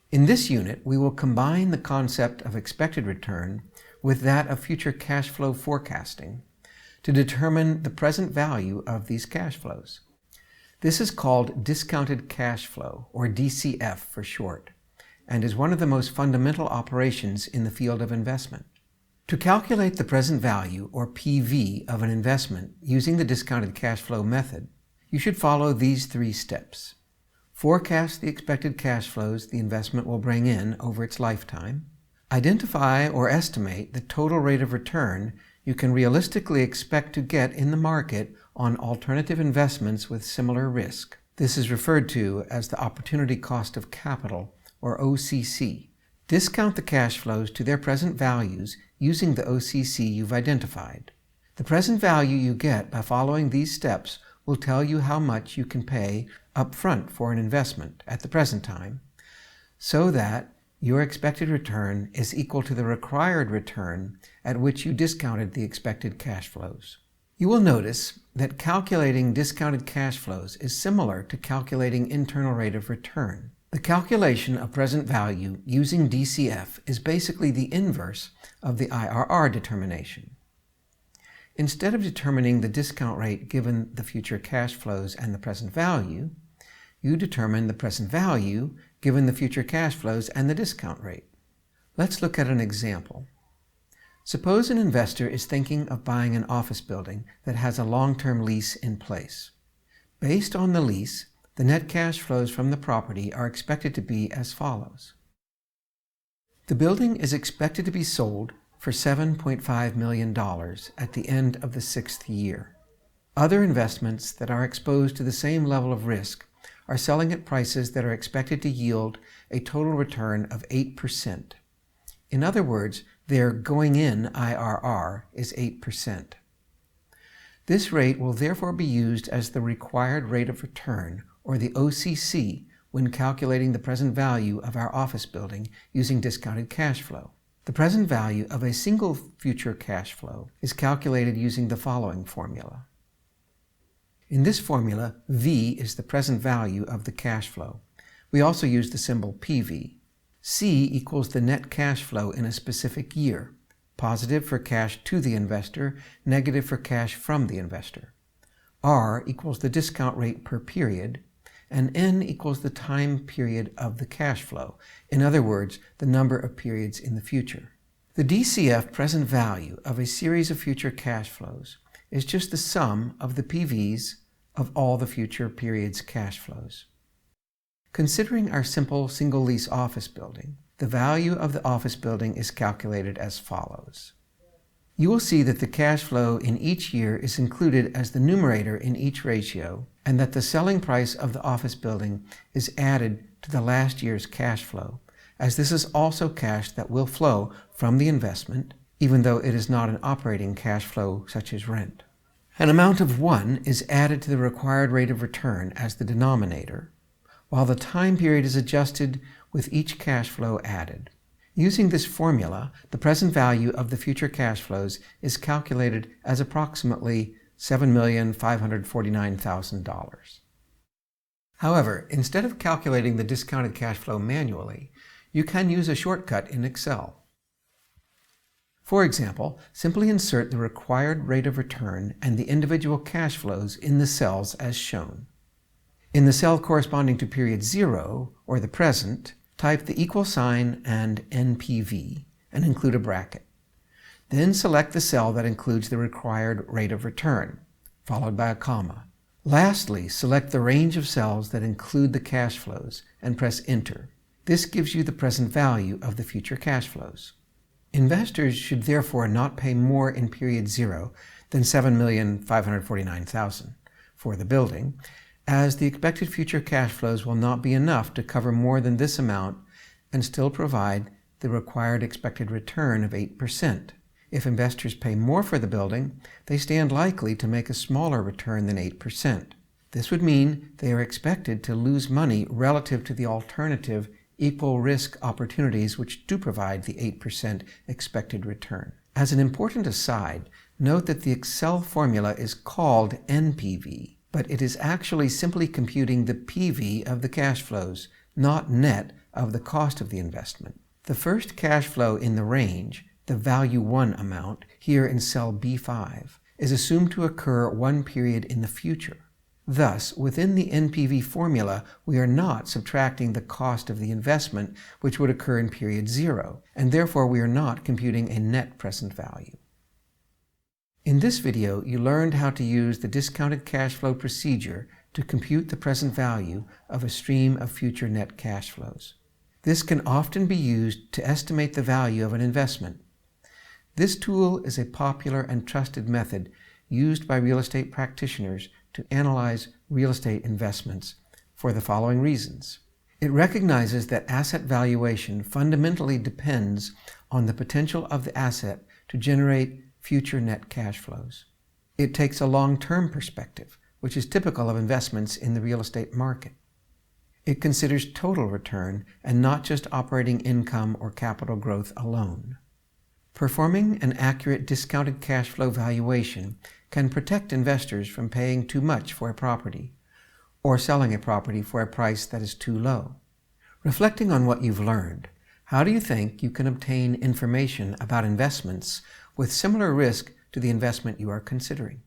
In this unit, we will combine the concept of expected return with that of future cash flow forecasting to determine the present value of these cash flows. This is called discounted cash flow, or DCF for short, and is one of the most fundamental operations in the field of investment. To calculate the present value, or PV, of an investment using the discounted cash flow method, you should follow these 3 steps. Forecast the expected cash flows the investment will bring in over its lifetime. Identify or estimate the total rate of return you can realistically expect to get in the market on alternative investments with similar risk. This is referred to as the opportunity cost of capital, or OCC. Discount the cash flows to their present values using the OCC you've identified. The present value you get by following these steps will tell you how much you can pay up front for an investment at the present time, so that your expected return is equal to the required return at which you discounted the expected cash flows. You will notice that calculating discounted cash flows is similar to calculating internal rate of return. The calculation of present value using DCF is basically the inverse of the IRR determination. Instead of determining the discount rate given the future cash flows and the present value, you determine the present value given the future cash flows and the discount rate. Let's look at an example. Suppose an investor is thinking of buying an office building that has a long-term lease in place. Based on the lease, the net cash flows from the property are expected to be as follows. The building is expected to be sold for $7.5 million at the end of the 6th year. Other investments that are exposed to the same level of risk are selling at prices that are expected to yield a total return of 8%. In other words, their going-in IRR is 8%. This rate will therefore be used as the required rate of return, or the OCC, when calculating the present value of our office building using discounted cash flow. The present value of a single future cash flow is calculated using the following formula. In this formula, V is the present value of the cash flow. We also use the symbol PV. C equals the net cash flow in a specific year, positive for cash to the investor, negative for cash from the investor. R equals the discount rate per period, and N equals the time period of the cash flow, in other words, the number of periods in the future. The DCF present value of a series of future cash flows is just the sum of the PVs of all the future periods' cash flows. Considering our simple single lease office building, the value of the office building is calculated as follows. You will see that the cash flow in each year is included as the numerator in each ratio, and that the selling price of the office building is added to the last year's cash flow, as this is also cash that will flow from the investment, even though it is not an operating cash flow such as rent. An amount of 1 is added to the required rate of return as the denominator, while the time period is adjusted with each cash flow added. Using this formula, the present value of the future cash flows is calculated as approximately $7,549,000. However, instead of calculating the discounted cash flow manually, you can use a shortcut in Excel. For example, simply insert the required rate of return and the individual cash flows in the cells as shown. In the cell corresponding to period 0, or the present, type the equal sign and NPV and include a bracket. Then select the cell that includes the required rate of return, followed by a comma. Lastly, select the range of cells that include the cash flows and press Enter. This gives you the present value of the future cash flows. Investors should therefore not pay more in period 0 than $7,549,000 for the building, as the expected future cash flows will not be enough to cover more than this amount and still provide the required expected return of 8%. If investors pay more for the building, they stand likely to make a smaller return than 8%. This would mean they are expected to lose money relative to the alternative equal risk opportunities which do provide the 8% expected return. As an important aside, note that the Excel formula is called NPV, but it is actually simply computing the PV of the cash flows, not net of the cost of the investment. The first cash flow in the range, the value 1 amount, here in cell B5, is assumed to occur one period in the future. Thus, within the NPV formula, we are not subtracting the cost of the investment, which would occur in period 0, and therefore we are not computing a net present value. In this video, you learned how to use the discounted cash flow procedure to compute the present value of a stream of future net cash flows. This can often be used to estimate the value of an investment. This tool is a popular and trusted method used by real estate practitioners to analyze real estate investments for the following reasons. It recognizes that asset valuation fundamentally depends on the potential of the asset to generate future net cash flows. It takes a long-term perspective, which is typical of investments in the real estate market. It considers total return and not just operating income or capital growth alone. Performing an accurate discounted cash flow valuation can protect investors from paying too much for a property or selling a property for a price that is too low. Reflecting on what you've learned, how do you think you can obtain information about investments with similar risk to the investment you are considering?